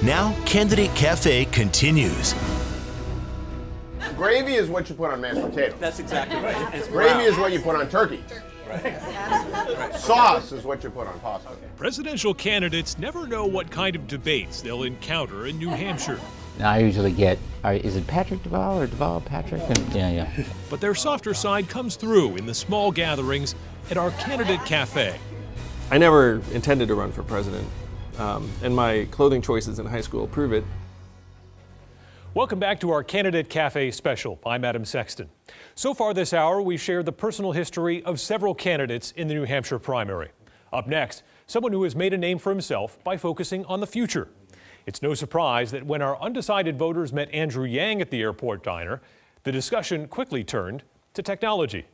Now, Candidate Cafe continues. Gravy is what you put on mashed potatoes. That's exactly right. It's Gravy is brown. what you put on turkey. Sauce is what you put on pasta. Presidential candidates never know what kind of debates they'll encounter in New Hampshire. I usually get, is it Patrick Duvall or Duvall Patrick? Yeah. But their softer side comes through in the small gatherings at our Candidate Cafe. I never intended to run for president, and my clothing choices in high school prove it. Welcome back to our Candidate Cafe special. I'm Adam Sexton. So far this hour, we've shared the personal history of several candidates in the New Hampshire primary. Up next, someone who has made a name for himself by focusing on the future. It's no surprise that when our undecided voters met Andrew Yang at the airport diner, the discussion quickly turned to technology.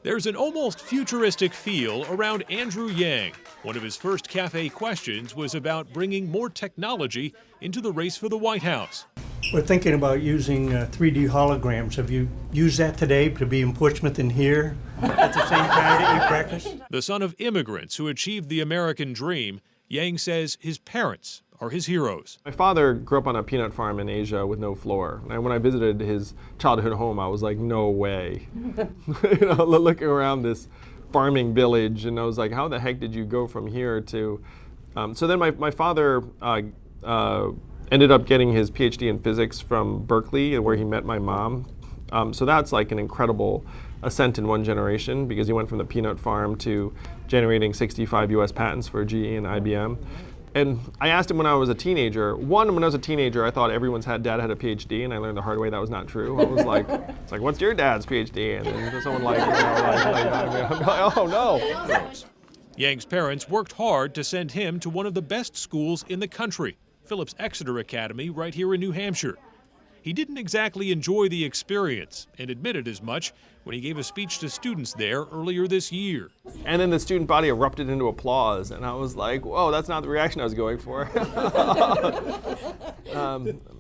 There's an almost futuristic feel around Andrew Yang. One of his first cafe questions was about bringing more technology into the race for the White House. We're thinking about using 3D holograms. Have you used that today to be in Portsmouth and here at the same time that you practice? The son of immigrants who achieved the American dream, Yang says his parents are his heroes. My father grew up on a peanut farm in Asia with no floor. And when I visited his childhood home, I was like, no way. Looking around this farming village, and I was like, how the heck did you go from here to... So then my father ended up getting his PhD in physics from Berkeley, where he met my mom. So that's like an incredible ascent in one generation, because he went from the peanut farm to generating 65 US patents for GE and IBM. And I asked him when I was a teenager. When I was a teenager, I thought everyone's dad had a PhD, and I learned the hard way that was not true. I was like, it's like, what's your dad's PhD? And then someone I'm like, oh no. Yang's parents worked hard to send him to one of the best schools in the country, Phillips Exeter Academy, right here in New Hampshire. He didn't exactly enjoy the experience and admitted as much when he gave a speech to students there earlier this year. And then the student body erupted into applause, and I was like, whoa, that's not the reaction I was going for.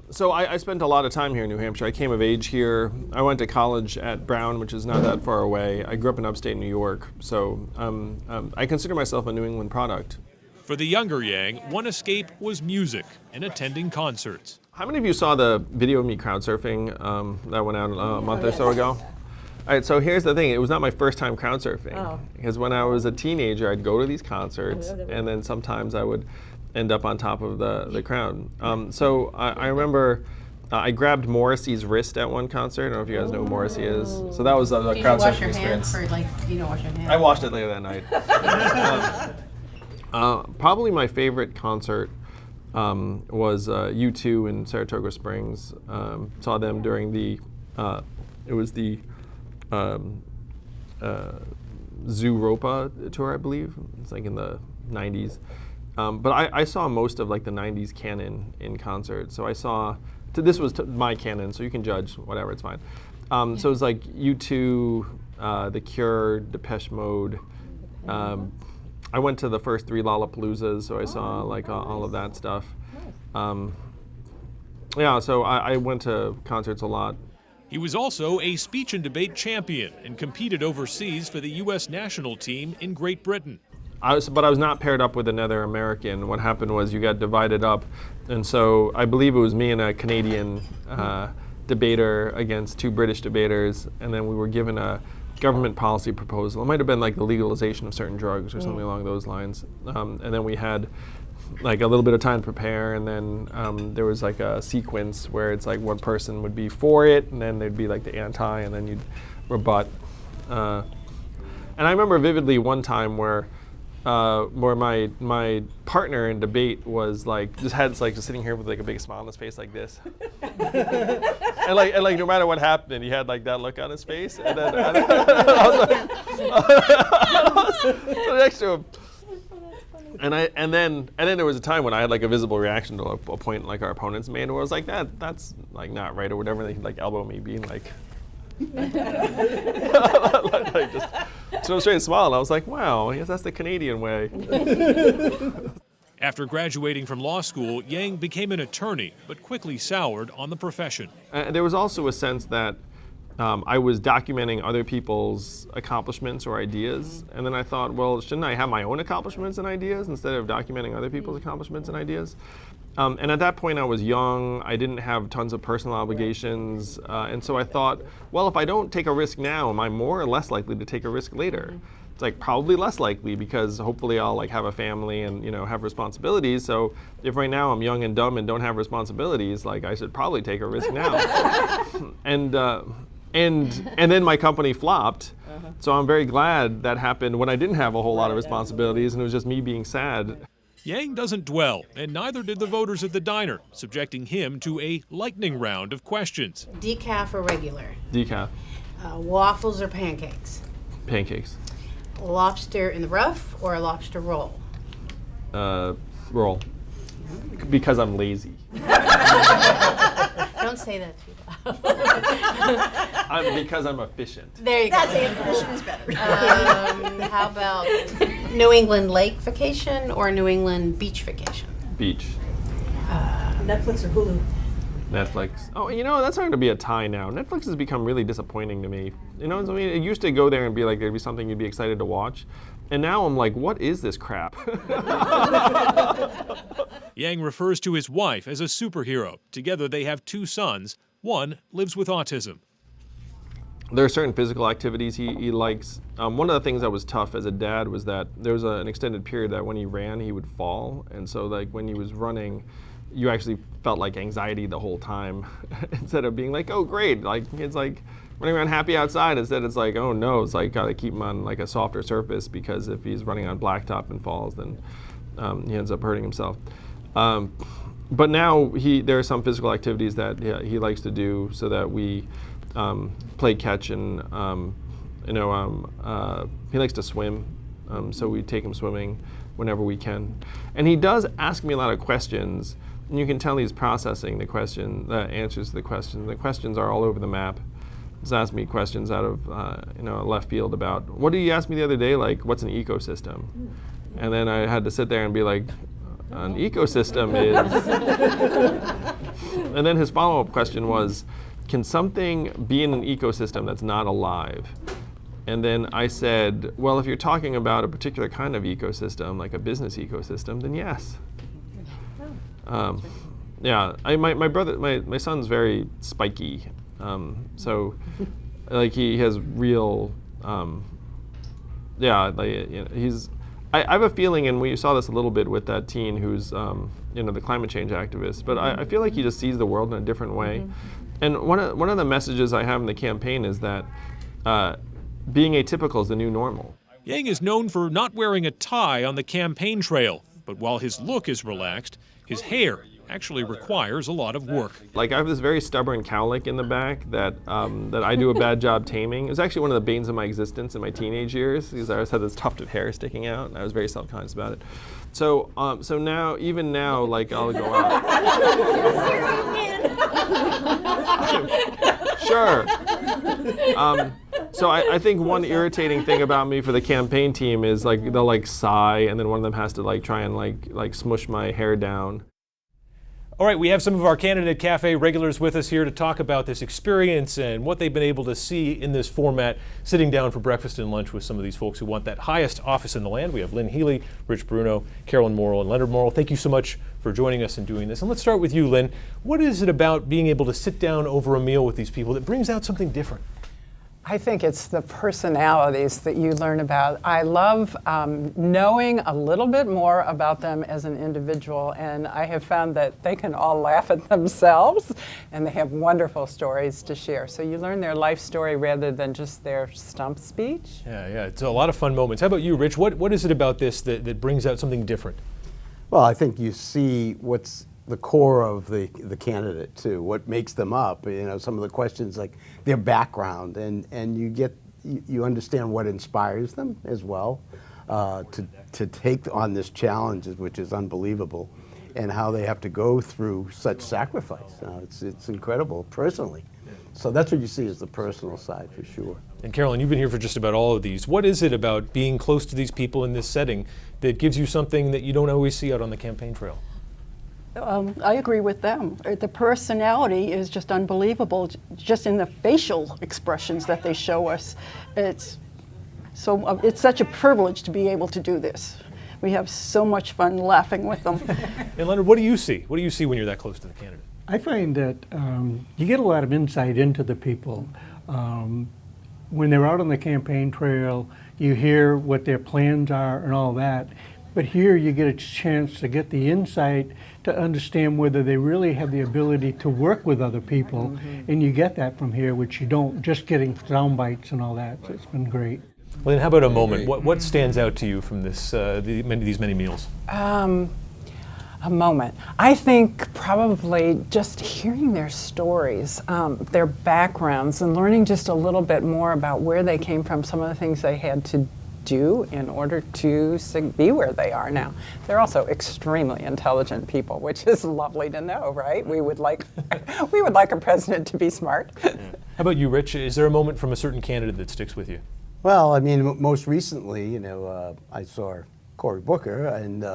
So I spent a lot of time here in New Hampshire. I came of age here. I went to college at Brown, which is not that far away. I grew up in upstate New York, so I consider myself a New England product. For the younger Yang, one escape was music and attending concerts. How many of you saw the video of me crowd surfing that went out a month or so ago? All right, so here's the thing. It was not my first time crowd surfing. Because when I was a teenager, I'd go to these concerts, and then sometimes I would end up on top of the crowd. So I remember I grabbed Morrissey's wrist at one concert. I don't know if you guys know who Morrissey is. So that was a crowd surfing experience. You don't wash your hands? I washed it later that night. Probably my favorite concert was U2 in Saratoga Springs. Saw them during the, it was the Zooropa tour, I believe. It's like in the 90s. But I saw most of like the 90s canon in concert. So I saw, this was my canon, so you can judge, whatever, it's fine. So it was like U2, The Cure, Depeche Mode. I went to the first 3 Lollapaloozas, so I saw like all of that stuff. Yeah, so I went to concerts a lot. He was also a speech and debate champion and competed overseas for the U.S. national team in Great Britain. But I was not paired up with another American. What happened was you got divided up, and so I believe it was me and a Canadian debater against 2 British debaters, and then we were given a government policy proposal. It might have been like the legalization of certain drugs or something along those lines. And then we had like a little bit of time to prepare, and then there was like a sequence where it's like one person would be for it, and then there'd be like the anti, and then you'd rebut. And I remember vividly one time where my partner in debate was like just sitting here with like a big smile on his face like this, and like no matter what happened, he had like that look on his face, and then I was like next to him. And then there was a time when I had like a visible reaction to a point like our opponents made, where I was like, that's like not right or whatever. And they like elbow me, being like, like just so straight smile. And I was like, wow, I guess that's the Canadian way. After graduating from law school, Yang became an attorney, but quickly soured on the profession. There was also a sense that I was documenting other people's accomplishments or ideas, and then I thought, well, shouldn't I have my own accomplishments and ideas instead of documenting other people's accomplishments and ideas? And at that point I was young, I didn't have tons of personal obligations, and so I thought, well, if I don't take a risk now, am I more or less likely to take a risk later? It's like probably less likely, because hopefully I'll like have a family and have responsibilities. So if right now I'm young and dumb and don't have responsibilities, like I should probably take a risk now. And then my company flopped. So I'm very glad that happened when I didn't have a whole lot of responsibilities and it was just me being sad. Yang doesn't dwell, and neither did the voters at the diner, subjecting him to a lightning round of questions. Decaf or regular? Decaf. Waffles or pancakes? Pancakes. Lobster in the rough or a lobster roll? Roll. Because I'm lazy. Don't say that too loud. Because I'm efficient. There you go. That's it. Efficient is better. How about New England lake vacation or New England beach vacation? Beach. Netflix or Hulu? Netflix. Oh, that's starting to be a tie now. Netflix has become really disappointing to me. I mean, it used to go there and be like there'd be something you'd be excited to watch. And now I'm like, what is this crap? Yang refers to his wife as a superhero. Together they have 2 sons. One lives with autism. There are certain physical activities he likes. One of the things that was tough as a dad was that there was an extended period that when he ran, he would fall. And so like when he was running, you actually felt like anxiety the whole time instead of being like, oh, great. Like it's like running around happy outside. Instead it's like, oh no, it's like gotta keep him on like a softer surface, because if he's running on blacktop and falls, then he ends up hurting himself. But now there are some physical activities that he likes to do, so that we play catch, and he likes to swim, so we take him swimming whenever we can. And he does ask me a lot of questions, and you can tell he's processing the answers to the questions. The questions are all over the map. He's asked me questions out of left field about, what did you ask me the other day, like what's an ecosystem? And then I had to sit there and be like, an ecosystem is... And then his follow-up question was, can something be in an ecosystem that's not alive? And then I said, well, if you're talking about a particular kind of ecosystem, like a business ecosystem, then yes. My son's very spiky. So like he has real, I have a feeling, and we saw this a little bit with that teen who's, the climate change activist, but I feel like he just sees the world in a different way. And one of the messages I have in the campaign is that being atypical is the new normal. Yang is known for not wearing a tie on the campaign trail, but while his look is relaxed, his hair actually requires a lot of work. Like I have this very stubborn cowlick in the back that I do a bad job taming. It was actually one of the banes of my existence in my teenage years, because I always had this tuft of hair sticking out, and I was very self-conscious about it. So now, even now, like I'll go out. Sure. So I think one irritating thing about me for the campaign team is like they'll like sigh, and then one of them has to like try and like smush my hair down. All right, we have some of our Candidate Cafe regulars with us here to talk about this experience and what they've been able to see in this format, sitting down for breakfast and lunch with some of these folks who want that highest office in the land. We have Lynn Healy, Rich Bruno, Carolyn Morrill, and Leonard Morrill. Thank you so much for joining us and doing this. And let's start with you, Lynn. What is it about being able to sit down over a meal with these people that brings out something different? I think it's the personalities that you learn about. I love knowing a little bit more about them as an individual, and I have found that they can all laugh at themselves, and they have wonderful stories to share. So you learn their life story rather than just their stump speech. Yeah, it's a lot of fun moments. How about you, Rich? What is it about this that brings out something different? Well, I think you see what's the core of the candidate too, what makes them up, some of the questions like their background, and you understand what inspires them as well to take on this challenge, which is unbelievable, and how they have to go through such sacrifice. It's incredible personally. So that's what you see as the personal side for sure. And Carolyn, you've been here for just about all of these. What is it about being close to these people in this setting that gives you something that you don't always see out on the campaign trail? I agree with them. The personality is just unbelievable, just in the facial expressions that they show us. It's such a privilege to be able to do this. We have so much fun laughing with them. And Leonard, what do you see? What do you see when you're that close to the candidate? I find that you get a lot of insight into the people. When they're out on the campaign trail, you hear what their plans are and all that. But here you get a chance to get the insight to understand whether they really have the ability to work with other people. And you get that from here, which you don't just getting sound bites and all that. So it's been great. Well, then how about a moment? What stands out to you from these many meals? A moment. I think probably just hearing their stories, their backgrounds, and learning just a little bit more about where they came from, some of the things they had to do in order to be where they are now. They're also extremely intelligent people, which is lovely to know, right? We would like a president to be smart. How about you, Rich? Is there a moment from a certain candidate that sticks with you? Well, I mean, most recently, I saw Cory Booker, and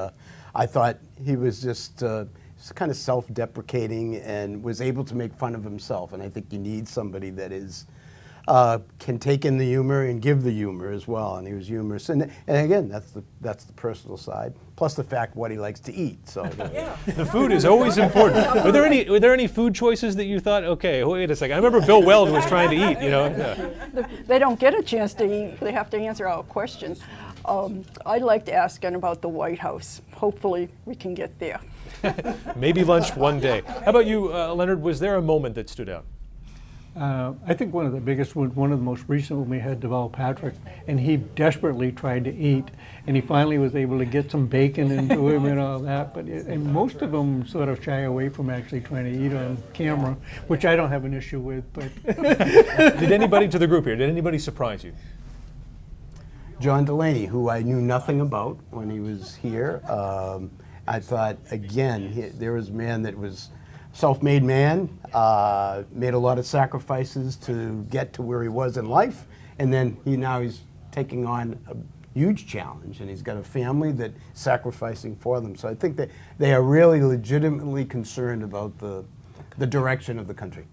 I thought he was just kind of self-deprecating and was able to make fun of himself. And I think you need somebody that is can take in the humor and give the humor as well. And he was humorous. And again, that's the personal side. Plus the fact what he likes to eat. So the food is always important. Were there any food choices that you thought, okay, wait a second? I remember Bill Weld was trying to eat. Yeah. They don't get a chance to eat. They have to answer our questions. I'd like to ask him about the White House. Hopefully we can get there. Maybe lunch one day. How about you, Leonard? Was there a moment that stood out? I think one of the biggest ones, one of the most recent when we had Deval Patrick, and he desperately tried to eat, and he finally was able to get some bacon into him and all that. And most of them sort of shy away from actually trying to eat on camera, which I don't have an issue with. But did anybody to the group here? Did anybody surprise you? John Delaney, who I knew nothing about when he was here. I thought, again, there was a man that was self-made man, made a lot of sacrifices to get to where he was in life, and then he's taking on a huge challenge, and he's got a family that's sacrificing for them. So I think that they are really legitimately concerned about the direction of the country.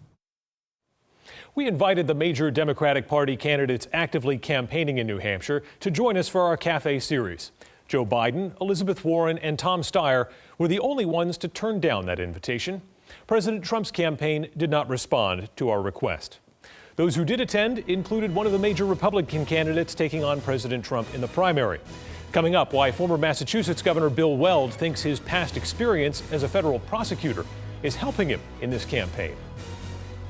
We invited the major Democratic Party candidates actively campaigning in New Hampshire to join us for our Cafe series. Joe Biden, Elizabeth Warren, and Tom Steyer were the only ones to turn down that invitation. President Trump's campaign did not respond to our request. Those who did attend included one of the major Republican candidates taking on President Trump in the primary. Coming up, why former Massachusetts Governor Bill Weld thinks his past experience as a federal prosecutor is helping him in this campaign.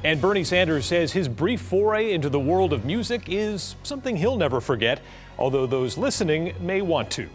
And Bernie Sanders says his brief foray into the world of music is something he'll never forget, although those listening may want to.